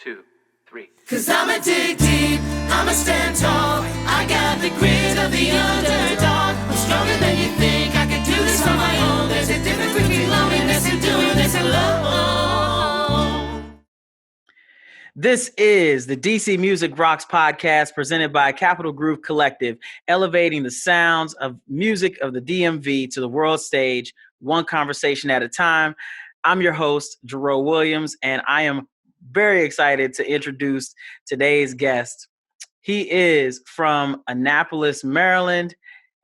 2, 3. Cause I'ma dig deep, I'ma stand tall. I got the grit of the underdog. I'm stronger than you think, I can do this on my own. There's a difference between loneliness and doing this alone. This is the DC Music Rocks podcast presented by Capital Groove Collective, elevating the sounds of music of the DMV to the world stage, one conversation at a time. I'm your host, Jarreau Williams, and I am very excited to introduce today's guest. He is from Annapolis, Maryland,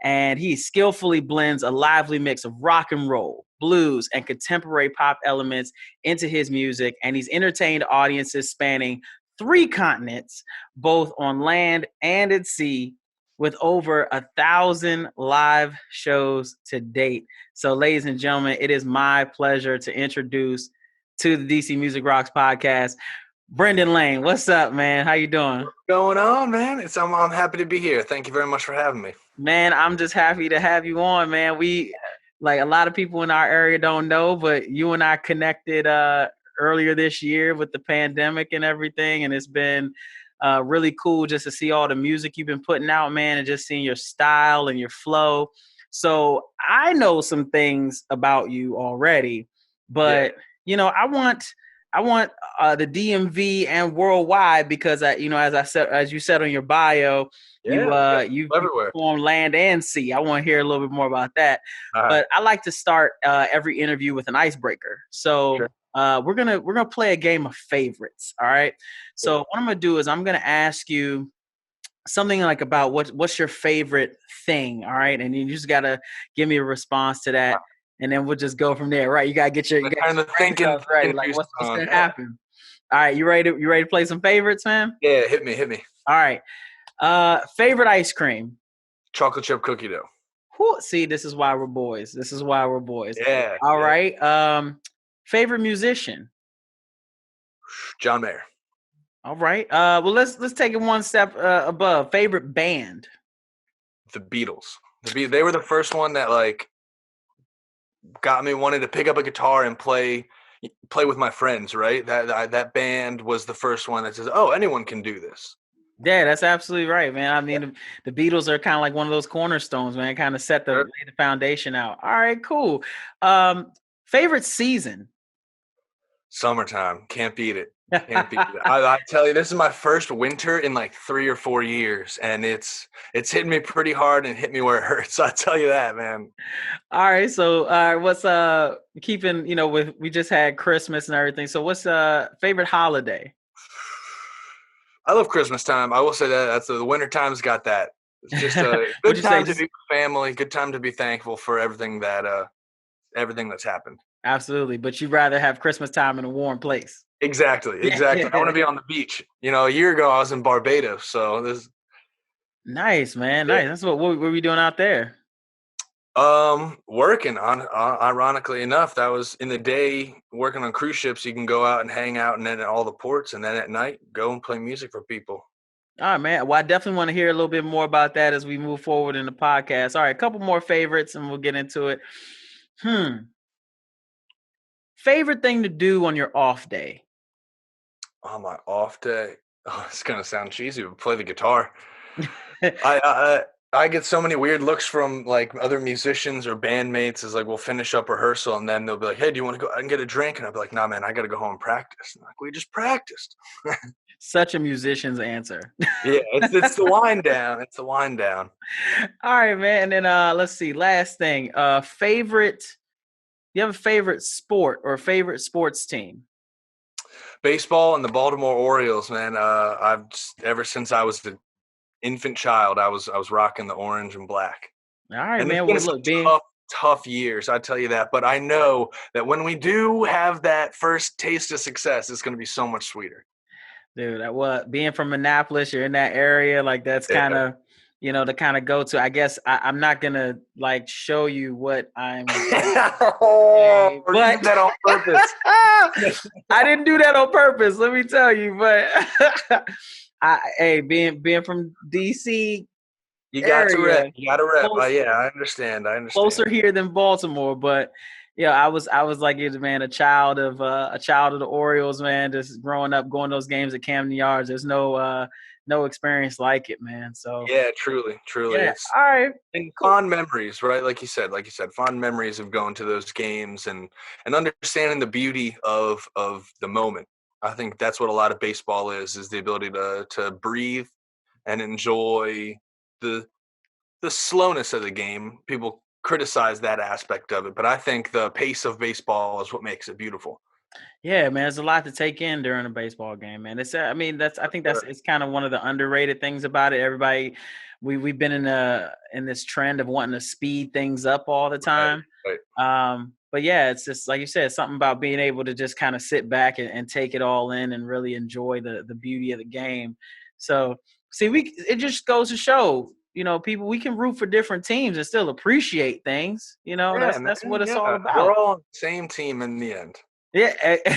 and he skillfully blends a lively mix of rock and roll, blues, and contemporary pop elements into his music, and he's entertained audiences spanning 3 continents, both on land and at sea, with over 1,000 live shows to date. So, ladies and gentlemen, it is my pleasure to introduce to the DC Music Rocks podcast, Brendan Lane. What's up, man? How you doing? What's going on, man? I'm happy to be here. Thank you very much for having me. Man, I'm just happy to have you on, man. Like a lot of people in our area don't know, but you and I connected earlier this year with the pandemic and everything, and it's been really cool just to see all the music you've been putting out, man, and just seeing your style and your flow. So I know some things about you already, but I want the DMV and worldwide because as you said on your bio, you perform land and sea. I want to hear a little bit more about that. But I like to start every interview with an icebreaker. So Sure. We're gonna play a game of favorites. All right. So what I'm gonna do is I'm gonna ask you something like about what's your favorite thing. All right, and you just gotta give me a response to that. And then we'll just go from there, right? You gotta get your thinking right. Like what's gonna happen? All right, you ready to play some favorites, man? Yeah, hit me. All right. Favorite ice cream? Chocolate chip cookie dough. Whew, see, this is why we're boys. Yeah. All right. Favorite musician? John Mayer. All right. Well, let's take it one step above. Favorite band? The Beatles. They were the first one that like got me wanting to pick up a guitar and play with my friends, right? That band was the first one that says, oh, anyone can do this. Yeah, that's absolutely right, man. I mean, the Beatles are kind of like one of those cornerstones, man. Kind of lay the foundation out. All right, cool. Favorite season? Summertime. Can't beat it. I tell you, this is my first winter in like 3 or 4 years, and it's hitting me pretty hard and hit me where it hurts. I tell you that, man. All right, so what's keeping we just had Christmas and everything. So what's favorite holiday? I love Christmas time. I will say that's the winter time's got that. It's just a good time to be with family. Good time to be thankful for everything that's happened. Absolutely, but you'd rather have Christmas time in a warm place. Exactly. I want to be on the beach. A year ago I was in Barbados, so this. Nice, man. Nice. That's what were we doing out there? Working on. Ironically enough, that was in the day working on cruise ships. You can go out and hang out, and then at all the ports, and then at night go and play music for people. All right, man. Well, I definitely want to hear a little bit more about that as we move forward in the podcast. All right, a couple more favorites, and we'll get into it. Favorite thing to do on your off day? On my off day, it's gonna sound cheesy, but play the guitar. I get so many weird looks from like other musicians or bandmates. Is like we'll finish up rehearsal and then they'll be like, "Hey, do you want to go out and get a drink?" And I'll be like, "Nah, man, I got to go home and practice." And like, we just practiced. Such a musician's answer. Yeah, it's the wind down. It's the wind down. All right, man. And then let's see. Last thing, favorite. You have a favorite sport or favorite sports team? Baseball and the Baltimore Orioles, man. Ever since I was the infant child, I was rocking the orange and black. All right, and man. Well, look, tough years, I tell you that. But I know that when we do have that first taste of success, it's going to be so much sweeter. Dude, being from Annapolis, you're in that area, like that's kind of, the kind of go-to. I guess I'm not gonna like show you what I'm. But that on purpose. I didn't do that on purpose. Let me tell you, but being from DC, you got to rep. You got to rep. Yeah, I understand. Closer here than Baltimore, but Yeah, I was like you, man, a child of the Orioles, man. Just growing up, going to those games at Camden Yards. There's no experience like it, man. So Yeah, truly, truly. yeah, It's all right, and cool. fond memories, right? Like you said, fond memories of going to those games and understanding the beauty of the moment. I think that's what a lot of baseball is the ability to breathe and enjoy the the slowness of the game. People criticize that aspect of it, but I think the pace of baseball is what makes it beautiful. Yeah, man, there's a lot to take in during a baseball game, man. I mean, I think that's it's kind of one of the underrated things about it. Everybody, we've been in this trend of wanting to speed things up all the Right, time. right. But yeah, it's just like you said, something about being able to just kind of sit back and take it all in and really enjoy the beauty of the game. So see, it just goes to show, people, we can root for different teams and still appreciate things. Yeah, That's what man. it's all Yeah, we're about. all on the same team in the end. Yeah,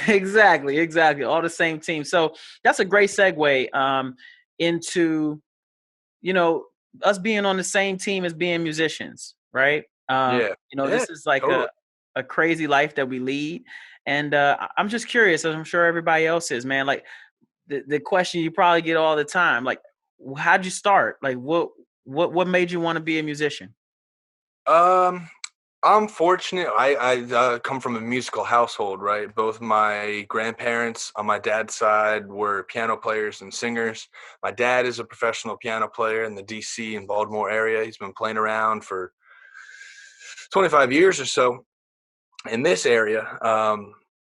exactly. All the same team. So that's a great segue into you know us being on the same team as being musicians, right? Yeah, yeah, This is like totally. a crazy life that we lead, and I'm just curious, as I'm sure everybody else is, man. Like the question you probably get all the time, like, how'd you start? Like, what made you want to be a musician? Um, I'm fortunate. I come from a musical household, right? Both my grandparents on my dad's side were piano players and singers. My dad is a professional piano player in the DC and Baltimore area. He's been playing around for 25 years or so in this area.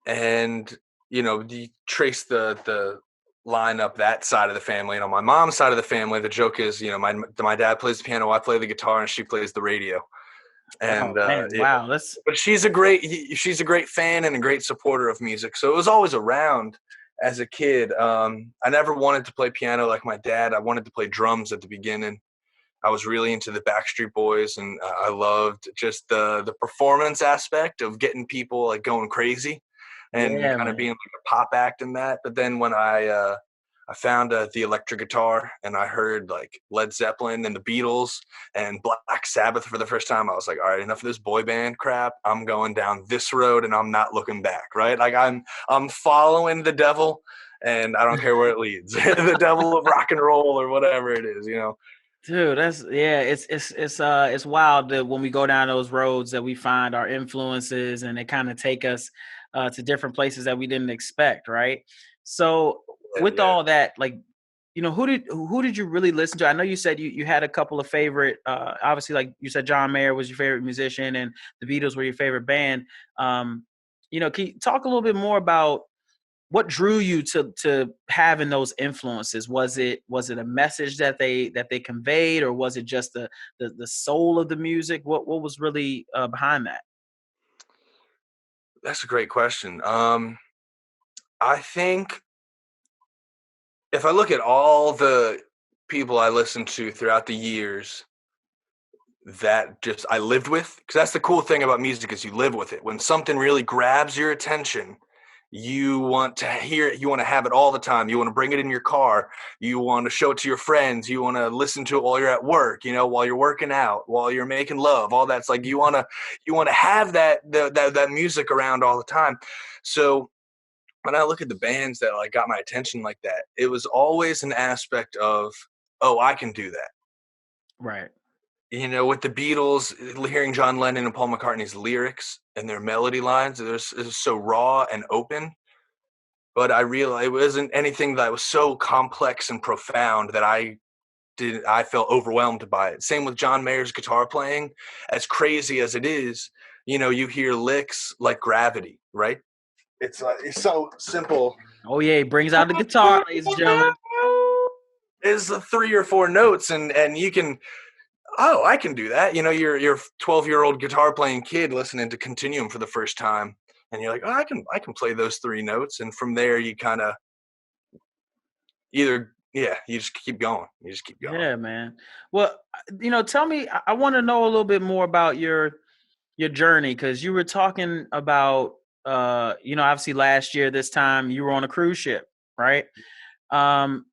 And you trace the line up that side of the family. And on my mom's side of the family, the joke is, my dad plays the piano, I play the guitar, and she plays the radio. Oh And man, wow, that's but she's a great fan and a great supporter of music. So it was always around as a kid. I never wanted to play piano like my dad. I wanted to play drums at the beginning. I was really into the Backstreet Boys, and I loved just the performance aspect of getting people like going crazy, and yeah, kind of man. being like a pop act in that. But then when I found the electric guitar and I heard like Led Zeppelin and the Beatles and Black Sabbath for the first time, I was like, all right, enough of this boy band crap. I'm going down this road and I'm not looking back. Right? Like I'm following the devil, and I don't care where it leads. The devil of rock and roll or whatever it is. Dude, that's yeah, it's wild that when we go down those roads that we find our influences and they kind of take us to different places that we didn't expect, right? So Yeah, with yeah. all that, like, who did you really listen to? I know you said you had a couple of favorite obviously, like you said, John Mayer was your favorite musician and the Beatles were your favorite band. Can you talk a little bit more about what drew you to having those influences? Was it a message that they conveyed, or was it just the soul of the music? What was really behind that? That's a great question. I think if I look at all the people I listened to throughout the years that just I lived with, because that's the cool thing about music is you live with it. When something really grabs your attention, you want to hear it, you want to have it all the time. You want to bring it in your car, you want to show it to your friends, you want to listen to it while you're at work, while you're working out, while you're making love. All that's like you want to have that music around all the time. So when I look at the bands that like got my attention like that, it was always an aspect of, oh, I can do that. Right. With the Beatles, hearing John Lennon and Paul McCartney's lyrics and their melody lines, it was so raw and open. But I realized it wasn't anything that was so complex and profound that I felt overwhelmed by it. Same with John Mayer's guitar playing. As crazy as it is, you hear licks like Gravity, right? It's so simple. Oh yeah, he brings out the guitar, ladies and gentlemen. Is the 3 or 4 notes, and you can, oh, I can do that. You're 12-year-old guitar playing kid listening to Continuum for the first time, and you're like, oh, I can play those 3 notes, and from there you kind of you just keep going. You just keep going. Yeah, man. Well, tell me. I want to know a little bit more about your journey, because you were talking about obviously last year this time you were on a cruise ship, right?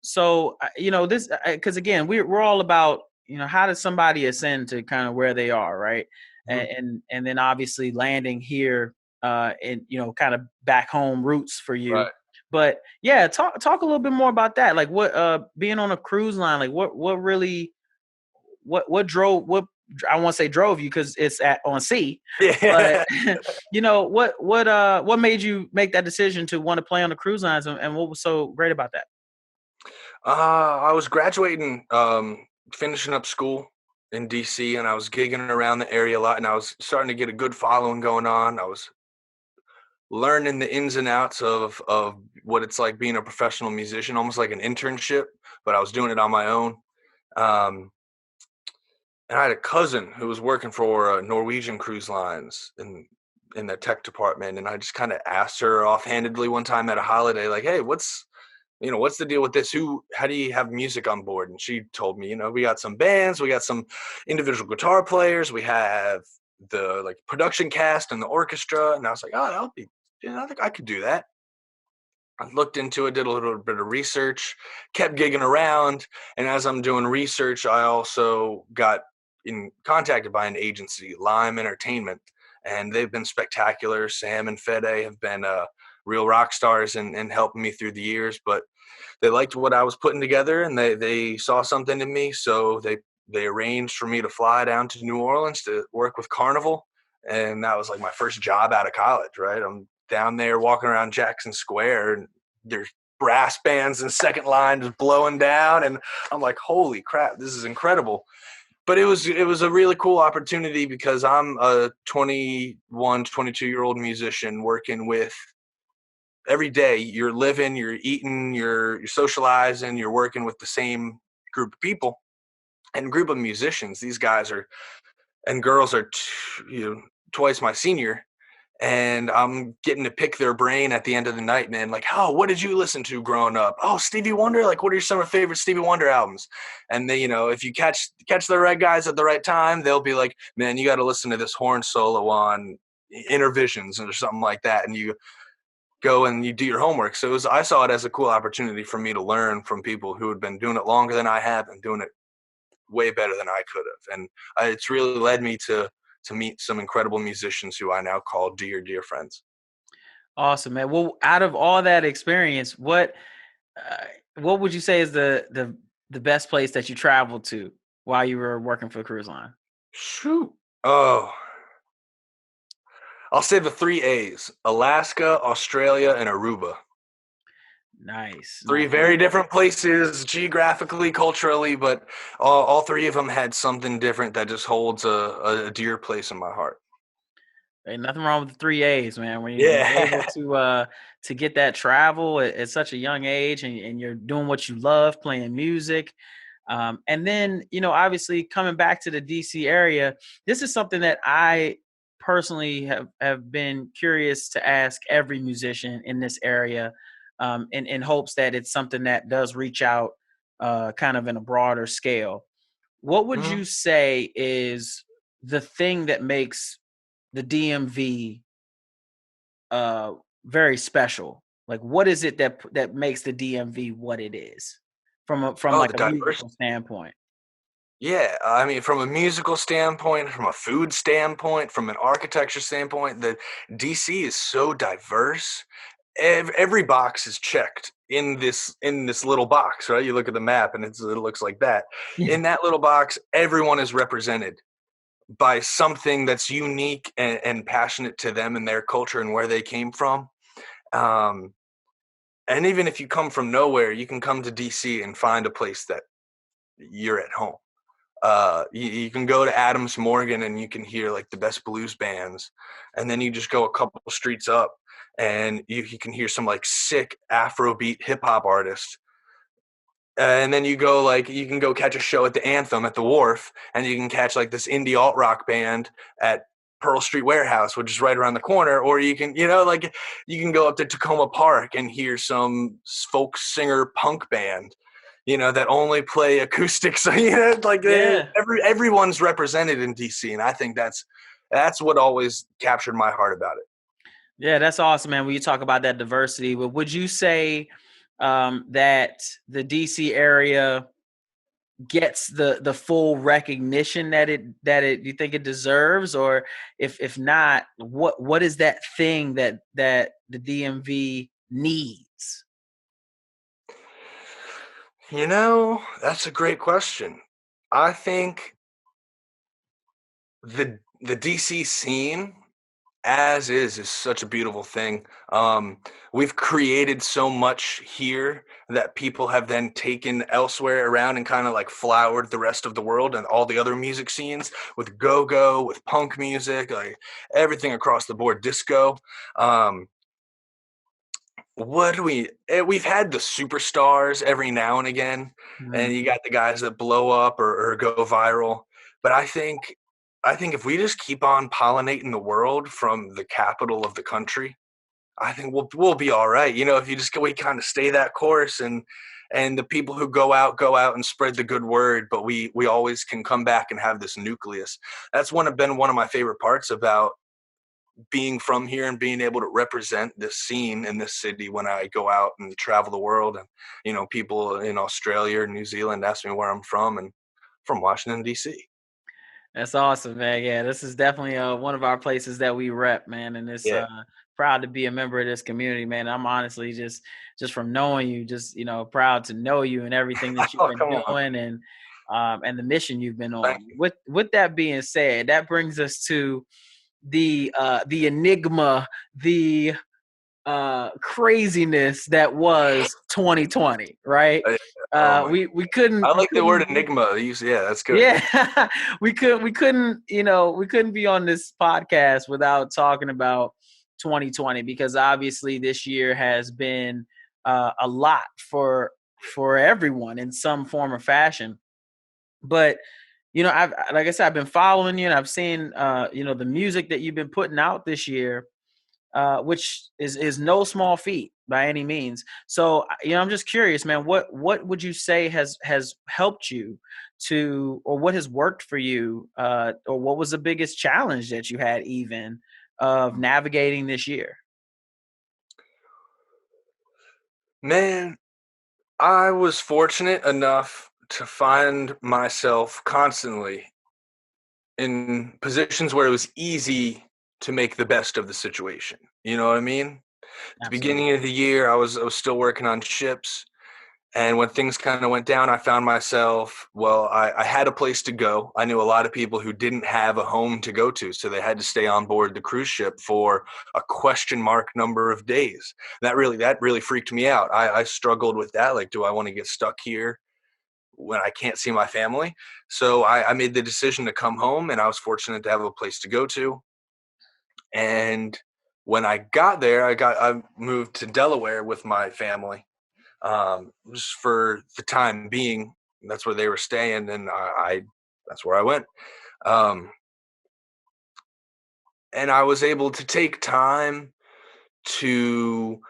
So this, because again, we're all about how does somebody ascend to kind of where they are, right? and then obviously landing here and kind of back home roots for you. Right. But yeah, talk a little bit more about that. Like what being on a cruise line, like what really what drove what I won't say drove you because it's on sea, but Yeah. what made you make that decision to want to play on the cruise lines, and what was so great about that? I was graduating, finishing up school in DC, and I was gigging around the area a lot, and I was starting to get a good following going on. I was learning the ins and outs of what it's like being a professional musician, almost like an internship, but I was doing it on my own. Um, and I had a cousin who was working for Norwegian Cruise Lines in the tech department, and I just kind of asked her offhandedly one time at a holiday, like, "Hey, what's the deal with this? How do you have music on board?" And she told me, we got some bands, we got some individual guitar players, we have the like production cast and the orchestra. And I was like, oh, that'll be, I think I could do that. I looked into it, did a little bit of research, kept gigging around. And as I'm doing research, I also got contacted by an agency, Lime Entertainment, and they've been spectacular. Sam and Fede have been real rock stars and helping me through the years, but they liked what I was putting together, and they saw something in me. So they arranged for me to fly down to New Orleans to work with Carnival. And that was like my first job out of college, right? I'm down there walking around Jackson Square, and there's brass bands and second line just blowing down. And I'm like, holy crap, this is incredible. But it was a really cool opportunity because I'm a 21, 22-year-old musician working with every day. You're living, you're eating, you're socializing, you're working with the same group of people and group of musicians. These guys and girls are twice my senior, and I'm getting to pick their brain at the end of the night, man. Like, oh, what did you listen to growing up? Oh, Stevie Wonder. Like, what are some of your favorite Stevie Wonder albums? And they, if you catch the right guys at the right time, they'll be like, man, you got to listen to this horn solo on Inner Visions or something like that. And you go and you do your homework. So I saw it as a cool opportunity for me to learn from people who had been doing it longer than I have and doing it way better than I could have. And it's really led me to meet some incredible musicians who I now call dear, dear friends. Awesome, man. Well, out of all that experience, what would you say is the best place that you traveled to while you were working for the cruise line? Shoot. Oh, I'll say the 3 A's: Alaska, Australia, and Aruba. Nice. Three very different places geographically, culturally, but all three of them had something different that just holds a dear place in my heart. Ain't nothing wrong with the 3 A's, man. When you're Yeah. able to get that travel at such a young age, and you're doing what you love, playing music. And then, obviously coming back to the DC area, this is something that I personally have been curious to ask every musician in this area, in hopes that it's something that does reach out kind of in a broader scale. What would Mhm. you say is the thing that makes the DMV very special? Like, what is it that makes the DMV what it is from Oh, like the a musical diversity. standpoint? Yeah, I mean, from a musical standpoint, from a food standpoint, from an architecture standpoint, the DC is so diverse. Every box is checked in this little box, right? You look at the map, and it looks like that. Yeah. In that little box, everyone is represented by something that's unique and passionate to them and their culture and where they came from. Um, and even if you come from nowhere, you can come to DC and find a place that you're at home. You can go to Adams Morgan and you can hear like the best blues bands, and then you just go a couple streets up and you can hear some like sick Afrobeat hip hop artists. And then you can go catch a show at the Anthem at the Wharf, and you can catch like this indie alt rock band at Pearl Street Warehouse, which is right around the corner. Or you can, you can go up to Tacoma Park and hear some folk singer punk band, that only play acoustics. So, Yeah. everyone's represented in DC. And I think that's what always captured my heart about it. Yeah, that's awesome, man. When you talk about that diversity, but would you say that the DC area gets the full recognition that it you think it deserves, or if not, what is that thing that the DMV needs? You know, that's a great question. I think the DC scene as is such a beautiful thing. We've created so much here that people have then taken elsewhere around and kind of like flowered the rest of the world and all the other music scenes with go-go, with punk music, like everything across the board, disco. Um, what do we've had the superstars every now and again, and Mm, you got the guys that blow up or go viral. But I think if we just keep on pollinating the world from the capital of the country, I think we'll be all right. You know, if you just we kind of stay that course, and the people who go out and spread the good word, but we always can come back and have this nucleus. That's been one of my favorite parts about being from here and being able to represent this scene in this city when I go out and travel the world. And people in Australia or New Zealand ask me where I'm from, and from Washington D.C. that's awesome, man. Yeah, this is definitely one of our places that we rep, man, and it's Yeah. proud to be a member of this community, man. I'm honestly just from knowing you, just proud to know you and everything that you've Oh, been come on. doing, and the mission you've been Thank on. you. With that being said, that brings us to the enigma, the craziness that was 2020, right? Yeah. Oh my. We couldn't I we like the word couldn't enigma. Yeah, that's good. yeah, we couldn't be on this podcast without talking about 2020, because obviously this year has been a lot for everyone in some form or fashion. But I've like I said, I've been following you, and I've seen the music that you've been putting out this year, which is no small feat by any means. So I'm just curious, man. What would you say has helped you to, or what has worked for you, or what was the biggest challenge that you had even of navigating this year? Man, I was fortunate enough to find myself constantly in positions where it was easy to make the best of the situation. You know what I mean? At the Absolutely. beginning of the year, I was still working on ships, and when things kind of went down, I found myself, well, I had a place to go. I knew a lot of people who didn't have a home to go to, so they had to stay on board the cruise ship for a question mark number of days. That really freaked me out. I struggled with that. Like, do I want to get stuck here when I can't see my family? So I made the decision to come home, and I was fortunate to have a place to go to. And when I got there, I moved to Delaware with my family, just for the time being. That's where they were staying, and I that's where I went. Um, and I was able to take time to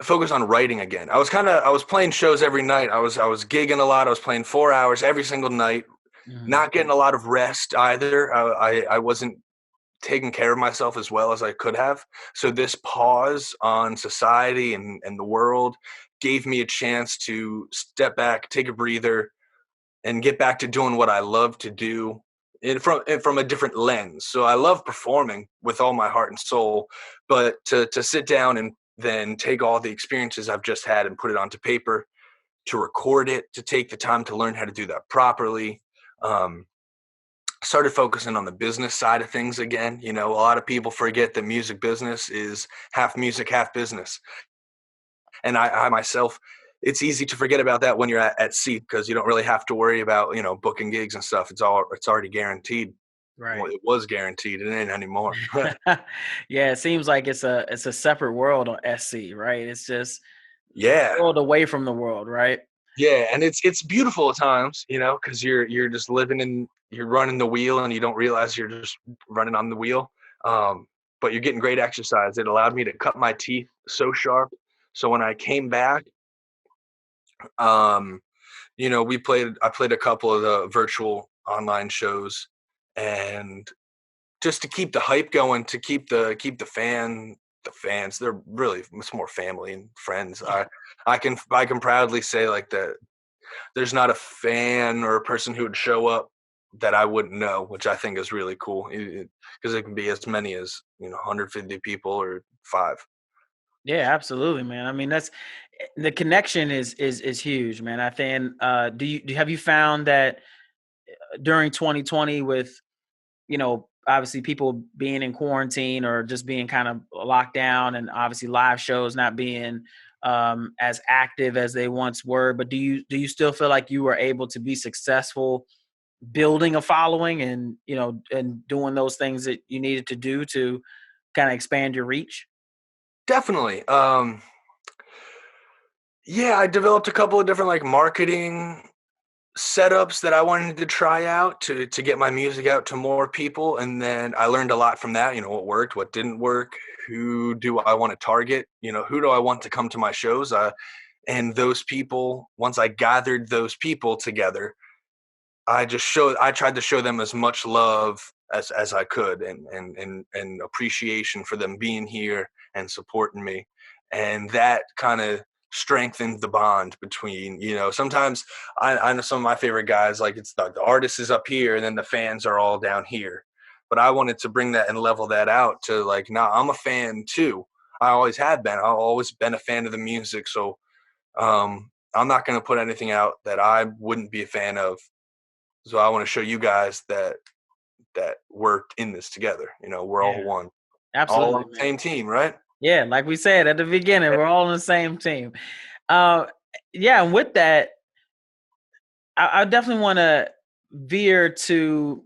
focus on writing again. I was playing shows every night. I was gigging a lot. I was playing 4 hours every single night, Mhm. not getting a lot of rest either. I wasn't taking care of myself as well as I could have. So this pause on society and the world gave me a chance to step back, take a breather, and get back to doing what I love to do from a different lens. So I love performing with all my heart and soul, but to sit down and then take all the experiences I've just had and put it onto paper, to record it, to take the time to learn how to do that properly. Um, Started focusing on the business side of things again. A lot of people forget that music business is half music, half business. And I myself, it's easy to forget about that when you're at sea, because you don't really have to worry about, booking gigs and stuff. It's already guaranteed. Right. Well, it was guaranteed. It ain't anymore. Yeah, it seems like it's a separate world on SC, right? It's just Yeah. world away from the world, right? Yeah. And it's beautiful at times, because you're just you're running the wheel, and you don't realize you're just running on the wheel. Um, but you're getting great exercise. It allowed me to cut my teeth so sharp. So when I came back, um, I played a couple of the virtual online shows, and just to keep the hype going, to keep the fans, they're really, it's more family and friends. I can proudly say, like, that there's not a fan or a person who would show up that I wouldn't know, which I think is really cool, because it can be as many as 150 people or 5. Yeah, absolutely, man. I mean, that's the connection is huge, man. I think. Have you found that during 2020 with obviously people being in quarantine or just being kind of locked down, and obviously live shows not being as active as they once were, but do you still feel like you were able to be successful building a following and and doing those things that you needed to do to kind of expand your reach? Definitely. Yeah, I developed a couple of different like marketing setups that I wanted to try out to get my music out to more people, and then I learned a lot from that. What worked, what didn't work, who do I want to target, who do I want to come to my shows, and those people. Once I gathered those people together, I tried to show them as much love as I could, and appreciation for them being here and supporting me, and that kind of strengthened the bond between. Sometimes I know some of my favorite guys, like it's the artist is up here and then the fans are all down here, but I wanted to bring that and level that out to like, nah, I'm a fan too. I always have been. I've always been a fan of the music, so I'm not going to put anything out that I wouldn't be a fan of. So I want to show you guys that we're in this together. We're all Yeah, one, all on absolutely, the man. same team, right? Yeah, like we said at the beginning, we're all on the same team. Uh, yeah, and with that, I definitely want to veer to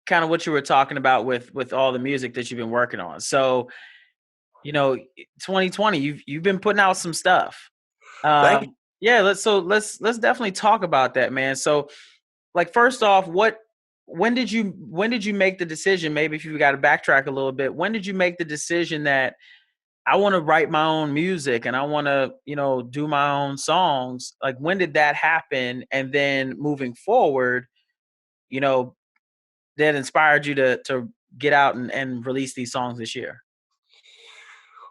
kind of what you were talking about with all the music that you've been working on. So, 2020, you've been putting out some stuff. Thank you. Yeah, let's definitely talk about that, man. So, like, first off, when did you make the decision? Maybe if you got to backtrack a little bit, when did you make the decision that I want to write my own music and I want to, do my own songs? Like, when did that happen? And then moving forward, you know, that inspired you to get out and release these songs this year?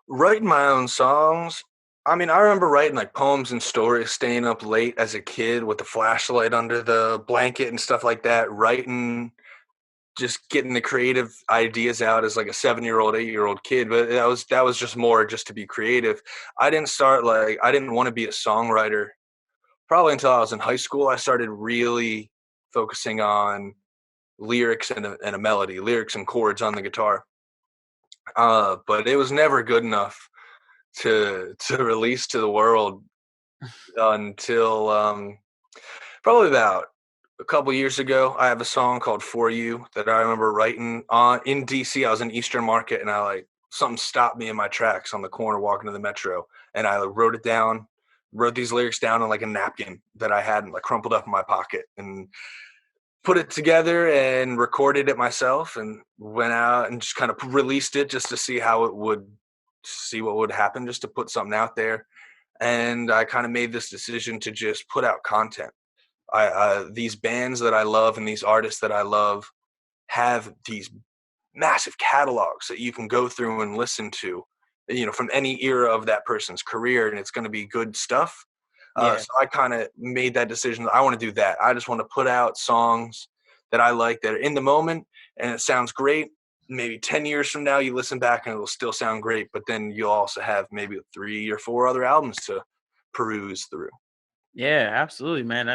Writing my own songs. I mean, I remember writing like poems and stories, staying up late as a kid with the flashlight under the blanket and stuff like that, writing, just getting the creative ideas out as like a 7-year-old, 8-year-old kid. But that was just more just to be creative. I didn't want to be a songwriter probably until I was in high school. I started really focusing on lyrics and a melody, lyrics and chords on the guitar. But it was never good enough to release to the world until probably about a couple years ago. I have a song called "For You" that I remember writing on in DC. I was in Eastern Market, and something stopped me in my tracks on the corner walking to the metro, and I wrote it down, wrote these lyrics down on like a napkin that I had and like crumpled up in my pocket, and put it together and recorded it myself, and went out and just kind of released it just to see what would happen, just to put something out there. And I kind of made this decision to just put out content. These bands that I love and these artists that I love have these massive catalogs that you can go through and listen to, from any era of that person's career, and it's going to be good stuff. Yeah. So I kind of made that decision. I want to do that. I just want to put out songs that I like, that are in the moment, and it sounds great. Maybe 10 years from now, you listen back and it'll still sound great, but then you'll also have maybe 3 or 4 other albums to peruse through. Yeah, absolutely, man.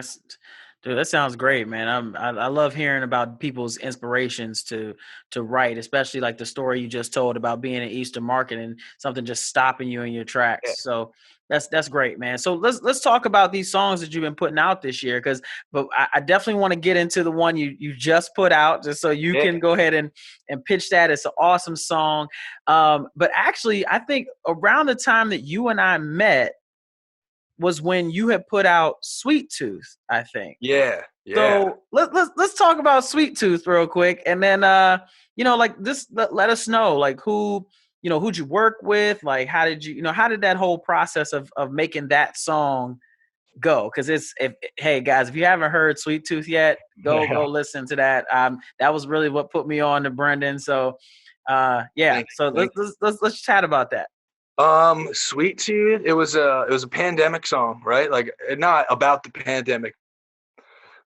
Dude, that sounds great, man. I love hearing about people's inspirations to write, especially like the story you just told about being in Eastern Market and something just stopping you in your Yeah. tracks. So that's great, man. So let's talk about these songs that you've been putting out this year, but I definitely want to get into the one you just put out, just so you Yeah. can go ahead and pitch that. It's an awesome song. But actually, I think around the time that you and I met was when you had put out Sweet Tooth, I think. Yeah. Yeah. So let's talk about Sweet Tooth real quick, and then like this, let us know like who'd you work with, like how did that whole process of making that song go? Because hey guys, if you haven't heard Sweet Tooth yet, go listen to that. That was really what put me on to Brendan. So yeah, Thank so you. let's chat about that. Sweet Tooth. It was a pandemic song, right? Like not about the pandemic,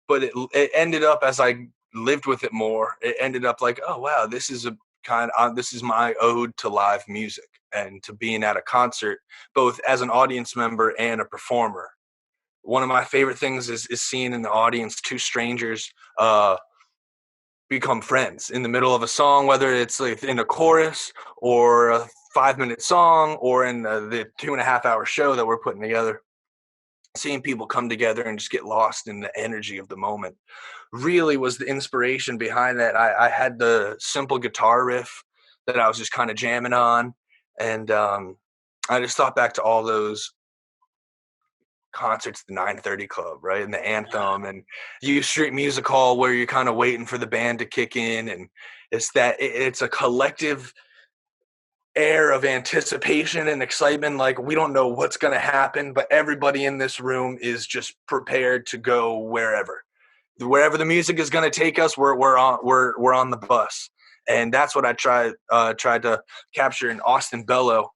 but it ended up as I lived with it more. It ended up like, oh wow, this is my ode to live music and to being at a concert, both as an audience member and a performer. One of my favorite things is seeing in the audience two strangers become friends in the middle of a song, whether it's like in a chorus or a 5-minute song or in the 2.5 hour show that we're putting together. Seeing people come together and just get lost in the energy of the moment really was the inspiration behind that. I had the simple guitar riff that I was just kind of jamming on, and I just thought back to all those concerts, the 930 Club, right, and the Anthem, and U Street Music Hall, where you're kind of waiting for the band to kick in, and it's a collective air of anticipation and excitement. Like we don't know what's going to happen, but everybody in this room is just prepared to go wherever the music is going to take us. We're on the bus, and that's what I tried to capture in Austin Bello,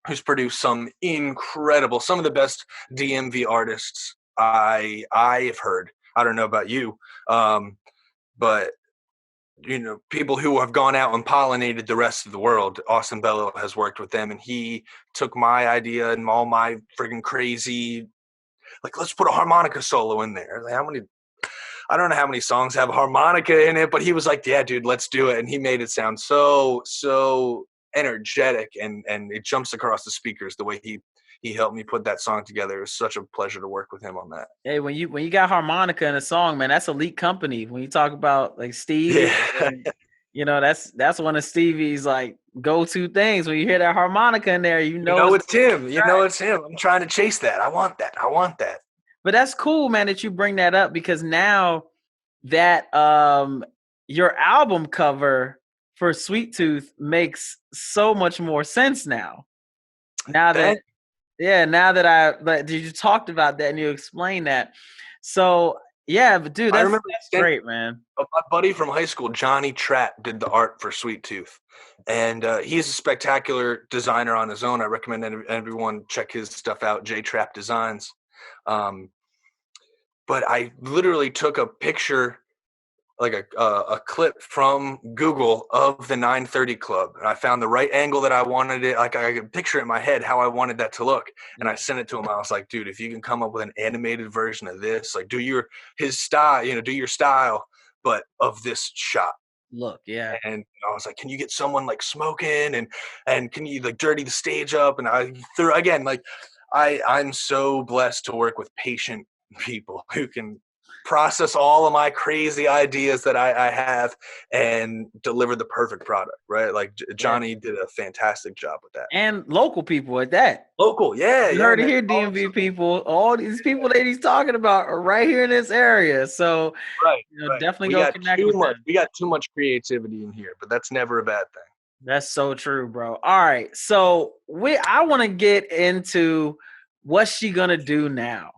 who's produced some of the best DMV artists I've heard. I don't know about you, but people who have gone out and pollinated the rest of the world. Austin Bello has worked with them, and he took my idea and all my friggin' crazy, like, let's put a harmonica solo in there. Like, I don't know how many songs have a harmonica in it, but he was like, yeah, dude, let's do it. And he made it sound so energetic, and it jumps across the speakers the way he helped me put that song together. It was such a pleasure to work with him on that. Hey, when you got harmonica in a song, man, that's elite company. When you talk about like Stevie, Yeah. that's one of Stevie's like go-to things. When you hear that harmonica in there, It's him. It's him. I'm trying to chase that. I want that. But that's cool, man, that you bring that up, because now that your album cover for Sweet Tooth makes so much more sense now. Now that you talked about that and you explained that. So yeah, but dude, that's great, man. My buddy from high school, Johnny Trapp, did the art for Sweet Tooth, and he's a spectacular designer on his own. I recommend everyone check his stuff out, J Trapp Designs. But I literally took a picture, like a clip from Google of the 930 Club, and I found the right angle that I wanted it. Like I could picture it in my head how I wanted that to look, and I sent it to him. I was like, dude, if you can come up with an animated version of this, like do your style, but of this shot. Look, yeah. And I was like, can you get someone like smoking and can you like dirty the stage up? And I threw again, like I'm so blessed to work with patient people who can process all of my crazy ideas that I have and deliver the perfect product, right? Like Johnny did a fantastic job with that. And local people at that. Local, yeah. You heard it here, DMV people. All these people that he's talking about are right here in this area. So right, definitely go connect with them. We got too much creativity in here, but that's never a bad thing. That's so true, bro. All right. So I want to get into what's she gonna do now.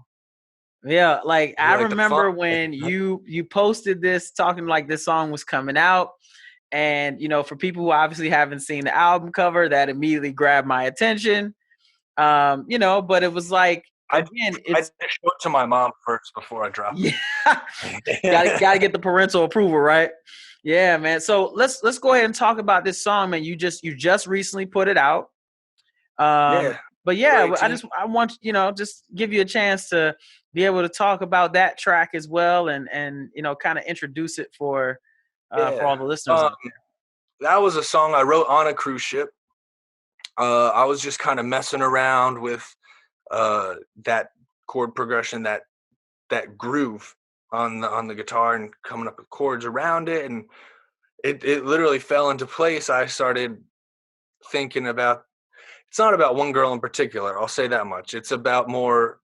Yeah, like I remember when you posted this talking like this song was coming out, and for people who obviously haven't seen the album cover, that immediately grabbed my attention. But it was like, again, I show it to my mom first before I drop it. Yeah. gotta get the parental approval, right? Yeah, man. So let's go ahead and talk about this song, man. You just recently put it out. But yeah, I want just give you a chance to be able to talk about that track as well, and kind of introduce it for all the listeners out there. That was a song I wrote on a cruise ship. I was just kind of messing around with that chord progression, that groove on the guitar, and coming up with chords around it, and it literally fell into place. I started thinking about, it's not about one girl in particular, I'll say that much. It's about more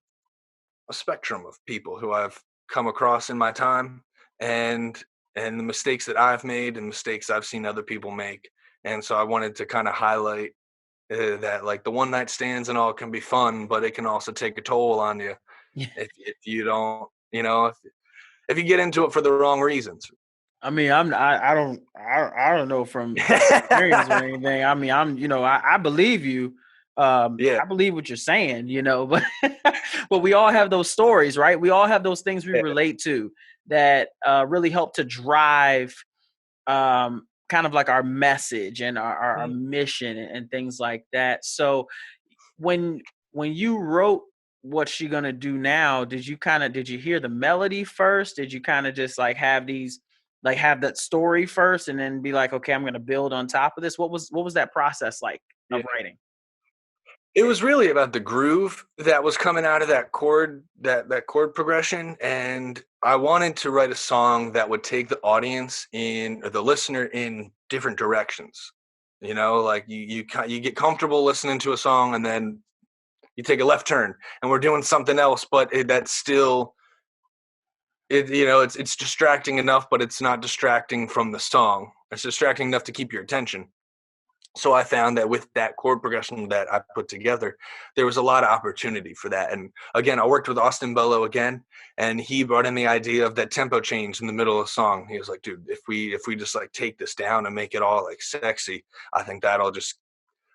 a spectrum of people who I've come across in my time, and the mistakes that I've made and mistakes I've seen other people make. And so I wanted to kind of highlight that, like, the one night stands and all can be fun, but it can also take a toll on you if you don't, if you get into it for the wrong reasons. I mean, I don't know from experience or anything. I mean, I believe you, Yeah. I believe what you're saying, but but we all have those stories, right? We all have those things we Yeah. relate to that really help to drive kind of like our message and our mission and things like that. So when you wrote What She Gonna Do Now, did you hear the melody first? Did you kind of just like have that story first and then be like, okay, I'm gonna build on top of this? What was that process like Yeah. of writing? It was really about the groove that was coming out of that chord, that chord progression, and I wanted to write a song that would take the audience or the listener in different directions. Like you get comfortable listening to a song, and then you take a left turn, and we're doing something else, but that's still it's distracting enough, but it's not distracting from the song. It's distracting enough to keep your attention. So I found that with that chord progression that I put together, there was a lot of opportunity for that. And again, I worked with Austin Bello again, and he brought in the idea of that tempo change in the middle of the song. He was like, dude, if we just like take this down and make it all like sexy, I think that'll just,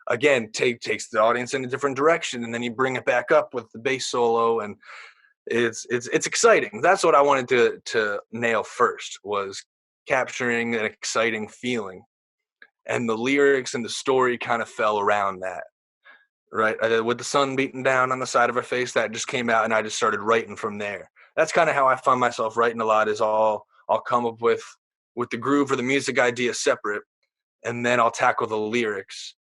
again, takes the audience in a different direction. And then you bring it back up with the bass solo, and it's exciting. That's what I wanted to nail first, was capturing an exciting feeling. And the lyrics and the story kind of fell around that, right? With the sun beating down on the side of her face, that just came out, and I just started writing from there. That's kind of how I find myself writing a lot, is I'll come up with the groove or the music idea separate, and then I'll tackle the lyrics.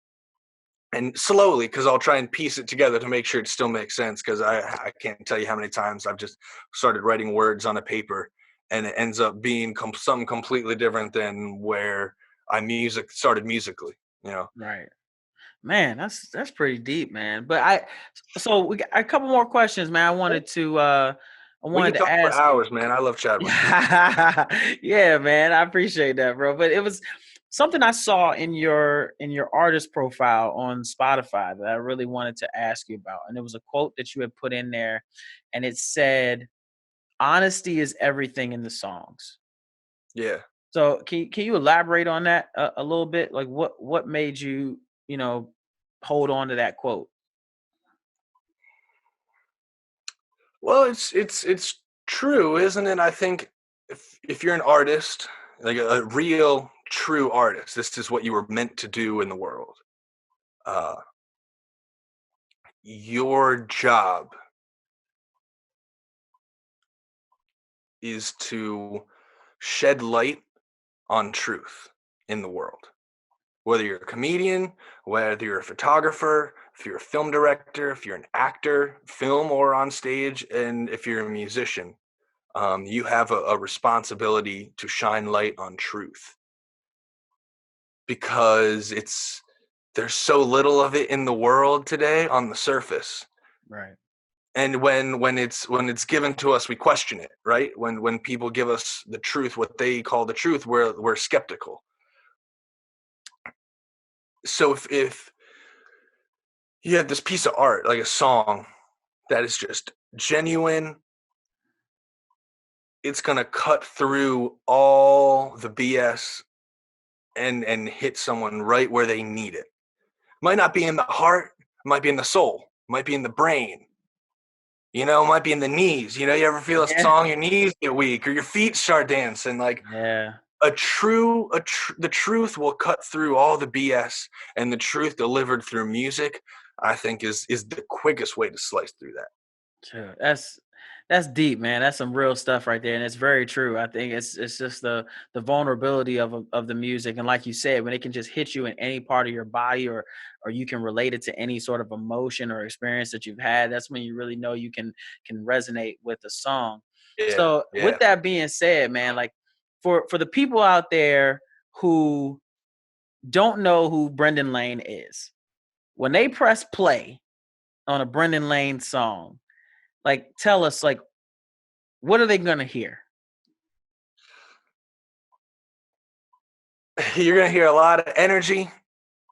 And slowly, because I'll try and piece it together to make sure it still makes sense, because I can't tell you how many times I've just started writing words on a paper, and it ends up being something completely different than where I started musically, Right. Man, that's pretty deep, man. But so we got a couple more questions, man. I wanted We can talk for ask you. hours, man. I love chatting with you. Yeah, man. I appreciate that, bro. But it was something I saw in your artist profile on Spotify that I really wanted to ask you about. And it was a quote that you had put in there, and it said, "Honesty is everything in the songs." Yeah. So can you elaborate on that a little bit? Like what made you, hold on to that quote? Well, it's true, isn't it? I think if you're an artist, like a real true artist, this is what you were meant to do in the world. Uh, your job is to shed light on truth in the world. Whether you're a comedian, whether you're a photographer, if you're a film director, if you're an actor, film or on stage, and if you're a musician, you have a responsibility to shine light on truth, because there's so little of it in the world today on the surface. Right. And when it's given to us, we question it, right? When people give us the truth, what they call the truth, we're skeptical. So if you have this piece of art, like a song, that is just genuine, it's gonna cut through all the BS and hit someone right where they need it. Might not be in the heart, might be in the soul, might be in the brain, might be in the knees. You ever feel a Yeah. song, your knees get weak or your feet start dancing. Like Yeah. the truth will cut through all the BS, and the truth delivered through music, I think is the quickest way to slice through that. Sure. That's deep, man. That's some real stuff right there, and it's very true. I think it's just the vulnerability of the music, and like you said, when it can just hit you in any part of your body, or you can relate it to any sort of emotion or experience that you've had. That's when you really know you can resonate with the song. Yeah, So, with yeah. that being said, man, like for the people out there who don't know who Brendan Lane is, when they press play on a Brendan Lane song, like tell us, like, what are they gonna hear? You're gonna hear a lot of energy.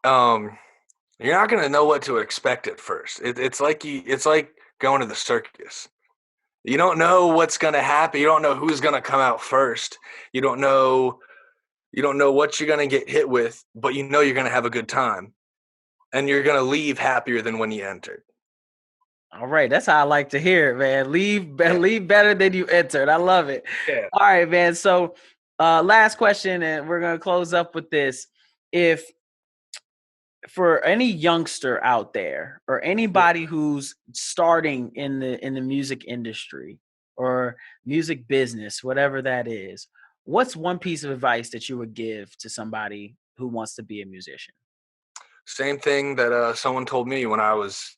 You're not gonna know what to expect at first. It's like going to the circus. You don't know what's gonna happen. You don't know who's gonna come out first. You don't know what you're gonna get hit with, but you're gonna have a good time. and you're gonna leave happier than when you entered. All right, that's how I like to hear it, man. Leave better than you entered. I love it. Yeah. All right, man. So, last question, and we're gonna close up with this. If for any youngster out there or anybody who's starting in the music industry or music business, whatever that is, what's one piece of advice that you would give to somebody who wants to be a musician? Same thing that someone told me when I was,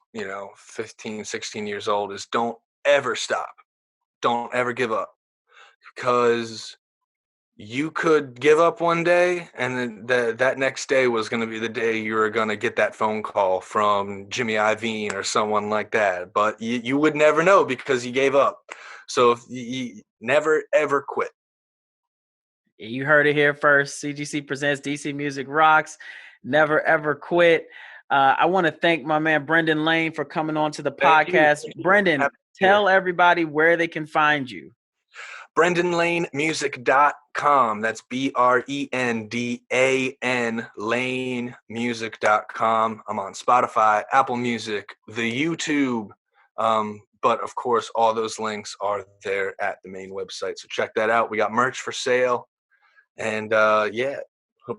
15, 16 years old is don't ever stop. Don't ever give up, because you could give up one day and then that next day was going to be the day you were going to get that phone call from Jimmy Iovine or someone like that. But you would never know because you gave up. So if you never, ever quit. You heard it here first. CGC presents DC Music Rocks. Never ever quit. I want to thank my man Brendan Lane for coming on to the podcast. Brendan, tell everybody where they can find you. BrendanLanemusic.com. That's BRENDAN lanemusic.com. I'm on Spotify, Apple Music, the YouTube. But of course, all those links are there at the main website. So check that out. We got merch for sale. And hope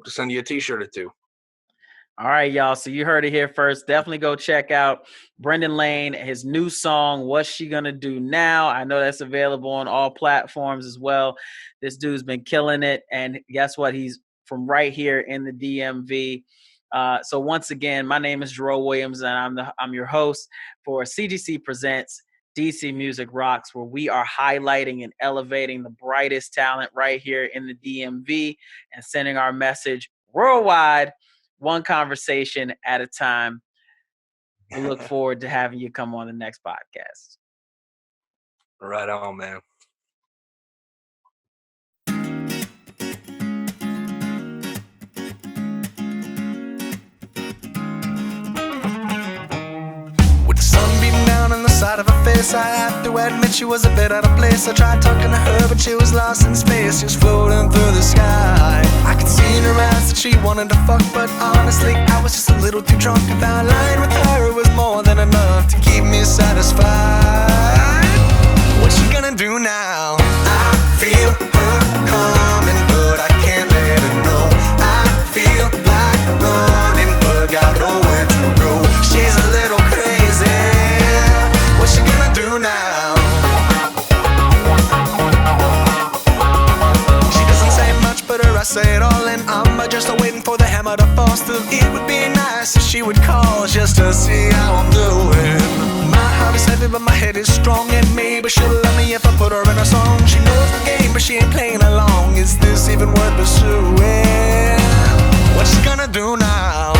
to send you a t-shirt or two. All right, y'all. So you heard it here first. Definitely go check out Brendan Lane, his new song, What's She Gonna Do Now? I know that's available on all platforms as well. This dude's been killing it. And guess what? He's from right here in the DMV. So once again, my name is Jarreau Williams, and I'm your host for CGC Presents DC Music Rocks, where we are highlighting and elevating the brightest talent right here in the DMV and sending our message worldwide, one conversation at a time. We look forward to having you come on the next podcast. Right on, man. With the sun beating down on the side of her face, I have to admit she was a bit out of place. I tried talking to her, but she was lost in space, just floating through the sky. I could see in her eyes that she wanted to fuck, but honestly, I was just a little too drunk. If that line with her was more than enough to keep me satisfied. What's she gonna do now? I feel her coming, but I can't let her know. I feel like running, but got nowhere to go. She's a little crazy. What's she gonna do now? She doesn't say much, but her eyes say it all, and I'm just waiting for the hammer to fall. Still, it would be nice if she would call just to see how I'm doing. My heart is heavy, but my head is strong, and maybe she'll love me if I put her in a song. She knows the game, but she ain't playing along. Is this even worth pursuing? What's she gonna do now?